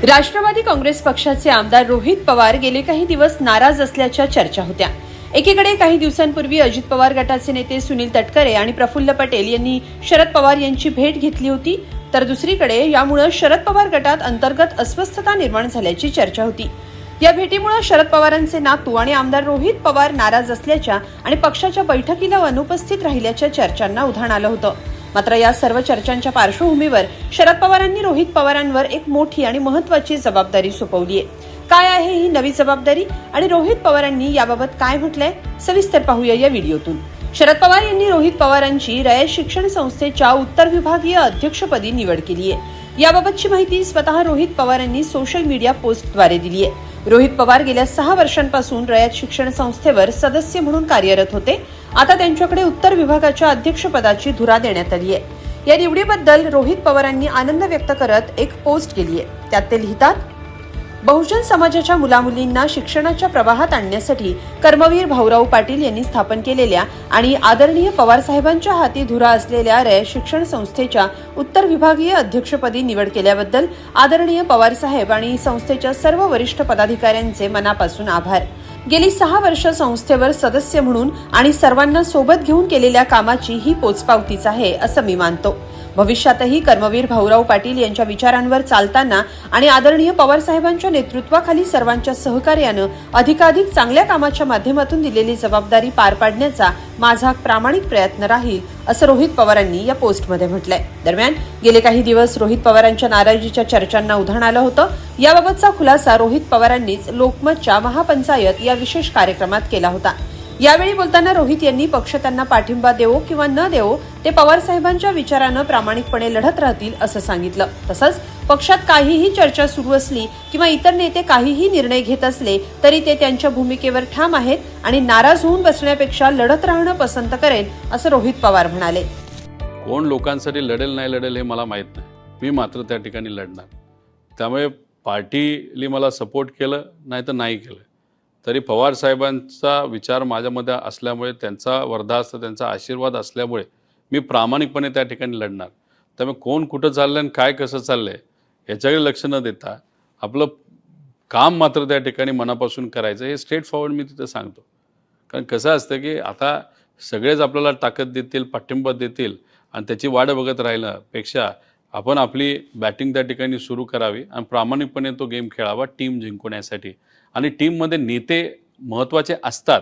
राष्ट्रवादी काँग्रेस पक्षाचे आमदार रोहित पवार गेले काही दिवस नाराज असल्याच्या चर्चा होत्या। एकीकडे काही दिवसांपूर्वी अजित पवार गटाचे नेते सुनील तटकरे आणि प्रफुल्ल पटेल यांनी शरद पवार यांची भेट घेतली होती, तर दुसरीकडे यामुळे शरद पवार गटात अंतर्गत अस्वस्थता निर्माण झाल्याची चर्चा होती। या भेटीमुळे शरद पवारांचे नातू आणि आमदार रोहित पवार नाराज असल्याच्या आणि पक्षाच्या बैठकीला अनुपस्थित राहिल्याच्या चर्चांना उधाण आलं होतं। मात्र या सर्व चर्चांच्या पार्श्वभूमीवर शरद पवारांनी रोहित पवारांवर एक मोठी आणि महत्त्वाची जबाबदारी सोपवली आहे। काय आहे ही नवी जबाबदारी आणि रोहित पवारांनी याबाबत काय म्हटलंय, सविस्तर पाहूया या व्हिडिओतून। शरद पवार यांनी रोहित पवारांची रयत शिक्षण संस्थेच्या उत्तर विभागीय अध्यक्षपदी निवड केली आहे। याबाबतची माहिती स्वतः रोहित पवारांनी सोशल मीडिया पोस्टद्वारे दिली आहे। रोहित पवार गेल्या 6 वर्षांपासून रयत शिक्षण संस्थेवर सदस्य म्हणून कार्यरत होते। आता त्यांच्याकडे उत्तर विभागाच्या अध्यक्षपदाची धुरा देण्यात आली आहे। या निवडीबद्दल रोहित पवारांनी आनंद व्यक्त करत एक पोस्ट केली आहे। त्यात ते लिहितात, बहुजन समाजाच्या मुलामुलींना शिक्षणाच्या प्रवाहात आणण्यासाठी कर्मवीर भाऊराव पाटील यांनी स्थापन केलेल्या आणि आदरणीय पवार साहेबांच्या हाती धुरा असलेल्या रयत शिक्षण संस्थेच्या उत्तर विभागीय अध्यक्षपदी निवड केल्याबद्दल आदरणीय पवार साहेब आणि संस्थेच्या सर्व वरिष्ठ पदाधिकाऱ्यांचे मनापासून आभार। गेली 6 वर्ष संस्थेवर सदस्य म्हणून आणि सर्वांना सोबत घेऊन केलेल्या कामाची ही पोचपावतीच आहे असं मी मानतो। भविष्यातही कर्मवीर भाऊराव पाटील यांच्या विचारांवर चालताना आणि आदरणीय पवार साहेबांच्या नेतृत्वाखाली सर्वांच्या सहकार्यानं अधिकाधिक चांगल्या कामाच्या माध्यमातून दिलेली जबाबदारी पार पाडण्याचा माझा प्रामाणिक प्रयत्न राहील असं रोहित पवारांनी या पोस्टमध्ये म्हटलंय। दरम्यान गेले काही दिवस रोहित पवारांच्या नाराजीच्या चर्चांना उधाण आलं होतं। याबाबतचा खुलासा रोहित पवारांनीच लोकमतच्या महापंचायत या विशेष कार्यक्रमात केला होता। यावेळी बोलताना रोहित यांनी पक्ष त्यांना पाठिंबा देवो किंवा न देवो ते पवार साहेबांच्या विचारानं प्रामाणिकपणे लढत राहतील असं सांगितलं। तसंच पक्षात काहीही चर्चा सुरू असली किंवा इतर नेते काहीही निर्णय घेत असले तरी ते त्यांच्या भूमिकेवर ठाम आहेत आणि नाराज होऊन बसण्यापेक्षा लढत राहणं पसंत करेन असं रोहित पवार म्हणाले। कोण लोकांसाठी लढेल नाही लढेल हे मला माहित नाही, मी मात्र त्या ठिकाणी लढणार। त्यामुळे पार्टीने मला सपोर्ट केलं नाही तर नाही केलं तरी पवार साहेबांचा विचार माझ्यामध्ये असल्यामुळे, त्यांचा वरदास्त त्यांचा आशीर्वाद असल्यामुळे मी प्रामाणिकपणे त्या ठिकाणी लढणार। त्यामुळे कोण कुठं चाललंय आणि काय कसं चाललंय याच्याकडे लक्ष न देता आपलं काम मात्र त्या ठिकाणी मनापासून करायचं हे स्ट्रेट फॉरवर्ड मी तिथं सांगतो। कारण कसं असतं की आता सगळेच आपल्याला ताकद देतील, पाठिंबा देतील आणि त्याची वाट बघत राहिल्यापेक्षा आपण आपली बॅटिंग त्या ठिकाणी सुरू करावी आणि प्रामाणिकपणे तो गेम खेळावा टीम जिंकण्यासाठी। आणि टीममध्ये नेते महत्त्वाचे असतात,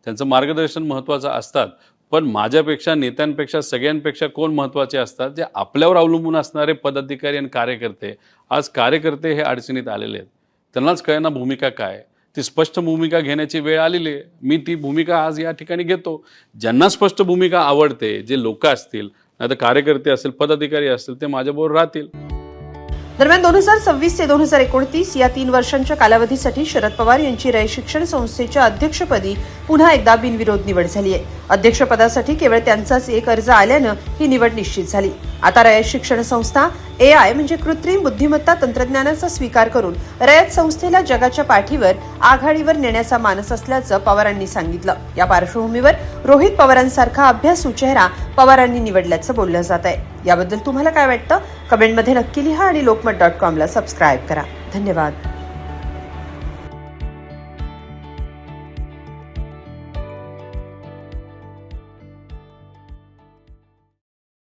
त्यांचं मार्गदर्शन महत्त्वाचं असतात, पण माझ्यापेक्षा नेत्यांपेक्षा सगळ्यांपेक्षा कोण महत्त्वाचे असतात, जे आपल्यावर अवलंबून असणारे पदाधिकारी आणि कार्यकर्ते। आज कार्यकर्ते हे अडचणीत आलेले आहेत, त्यांनाच कळेना भूमिका काय, ती स्पष्ट भूमिका घेण्याची वेळ आलेली आहे। मी ती भूमिका आज या ठिकाणी घेतो। ज्यांना स्पष्ट भूमिका आवडते, जे लोक असतील नाही तर कार्यकर्ते असतील, पदाधिकारी असतील, ते माझ्याबरोबर राहतील। दरम्यान 2026 ते 2029 या 3 वर्षांच्या कालावधीसाठी शरद पवार यांची रयत शिक्षण संस्थेच्या अध्यक्षपदी पुन्हा एकदा बिनविरोध निवड झाली आहे। अध्यक्षपदासाठी केवळ त्यांचाच एक अर्ज आल्यानं ही निवड निश्चित झाली। आता रयत शिक्षण संस्था AI म्हणजे कृत्रिम बुद्धिमत्ता तंत्रज्ञानाचा स्वीकार करून रयत संस्थेला जगाच्या पाठीवर आघाडीवर नेण्याचा मानस असल्याचं पवारांनी सांगितलं। या पार्श्वभूमीवर रोहित पवारांसारखा अभ्यासू चेहरा पवारांनी निवडल्याचं बोललं जात आहे। याबद्दल तुम्हाला काय वाटतं, कमेंटमध्ये नक्की लिहा आणि lokmat.com ला सबस्क्राईब करा। धन्यवाद।